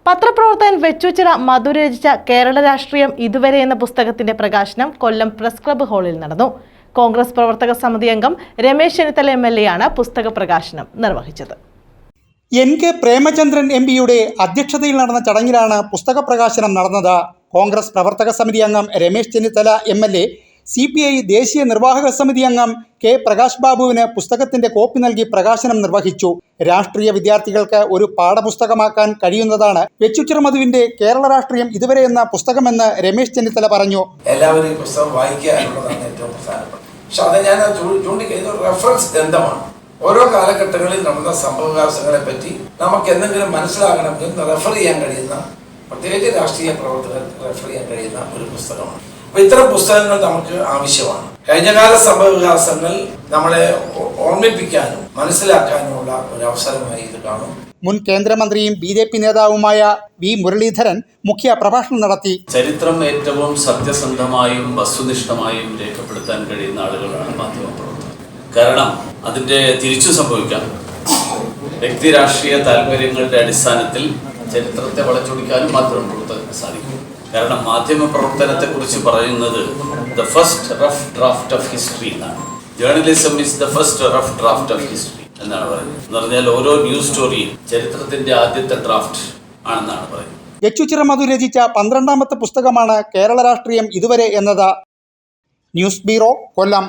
പത്രപ്രവർത്തകൻ വെച്ചൂച്ചിറ മധു രചിച്ച കേരള രാഷ്ട്രീയം ഇതുവരെ എന്ന പുസ്തകത്തിന്റെ പ്രകാശനം കൊല്ലം പ്രസ് ക്ലബ്ബ് ഹാളിൽ നടന്നു. കോൺഗ്രസ് പ്രവർത്തക സമിതി അംഗം രമേശ് ചെന്നിത്തല MLA ആണ് പുസ്തക പ്രകാശനം നിർവഹിച്ചത്. NK പ്രേമചന്ദ്രൻ MP-യുടെ അധ്യക്ഷതയിൽ നടന്ന ചടങ്ങിലാണ് പുസ്തക പ്രകാശനം നടന്നത്. കോൺഗ്രസ് പ്രവർത്തക സമിതി അംഗം രമേശ് ചെന്നിത്തല MLA, CPI ദേശീയ നിർവാഹക സമിതി അംഗം K പ്രകാശ് ബാബുവിന് പുസ്തകത്തിന്റെ കോപ്പി നൽകി പ്രകാശനം നിർവഹിച്ചു. രാഷ്ട്രീയ വിദ്യാർത്ഥികൾക്ക് ഒരു പാഠപുസ്തകമാക്കാൻ കഴിയുന്നതാണ് വെച്ചൂച്ചിറ മധുവിന്റെ കേരള രാഷ്ട്രീയം ഇതുവരെ എന്ന പുസ്തകമെന്ന് രമേശ് ചെന്നിത്തല പറഞ്ഞു. എല്ലാവരും ഈ പുസ്തകം വായിക്കുക എന്നുള്ളതാണ് ഏറ്റവും പ്രധാനപ്പെട്ടത്. പക്ഷെ അത് ഞാൻ ചൂണ്ടിക്കഴിഞ്ഞ റെഫറൻസ് ഗ്രന്ഥമാണ്. ഓരോ കാലഘട്ടങ്ങളിൽ നടന്ന സംഭവവികാസങ്ങളെ പറ്റി നമുക്ക് എന്തെങ്കിലും മനസ്സിലാകണമെങ്കിൽ റെഫർ ചെയ്യാൻ കഴിയുന്ന, പ്രത്യേകിച്ച് രാഷ്ട്രീയ പ്രവർത്തകർ റെഫർ ചെയ്യാൻ കഴിയുന്ന ഒരു പുസ്തകമാണ്. അപ്പോൾ ഇത്തരം പുസ്തകങ്ങൾ നമുക്ക് ആവശ്യമാണ്. കഴിഞ്ഞകാല സംഭവവികാസങ്ങൾ നമ്മളെ ഓർമ്മിപ്പിക്കാനും മനസ്സിലാക്കാനുമുള്ള ഒരു അവസരമായി ഇത് കാണും. മുൻ കേന്ദ്രമന്ത്രിയും BJP നേതാവുമായ V മുരളീധരൻ മുഖ്യ പ്രഭാഷണം നടത്തി. ചരിത്രം ഏറ്റവും സത്യസന്ധമായും വസ്തുനിഷ്ഠമായും രേഖപ്പെടുത്താൻ കഴിയുന്ന ആളുകളാണ് മാധ്യമപ്രവർത്തകർ. കാരണം അതിൻ്റെ തിരിച്ചു സംഭവിക്കാം. വ്യക്തി രാഷ്ട്രീയ താല്പര്യങ്ങളുടെ അടിസ്ഥാനത്തിൽ ചരിത്രത്തെ വളച്ചൊടിക്കാനും മാധ്യമപ്രവർത്തകർക്ക് സാധിക്കും. കാരണം മാധ്യമപ്രവർത്തനത്തെക്കുറിച്ച് പറയുന്നത് the first rough draft of history എന്നാണ്. Journalism is the first rough draft of history എന്നാണ് പറയുന്നത്. എന്ന് പറഞ്ഞാൽ ഓരോ ന്യൂസ് സ്റ്റോറിയും ചരിത്രത്തിന്റെ ആദ്യത്തെ ഡ്രാഫ്റ്റ് ആണെന്നാണ് പറയുന്നത്. വെച്ചൂച്ചിറ മധു രചിച്ച 12ാമത്തെ പുസ്തകമാണ് കേരള രാഷ്ട്രീയം ഇതുവരെ എന്നത്. ന്യൂസ് ബ്യൂറോ, കൊല്ലം.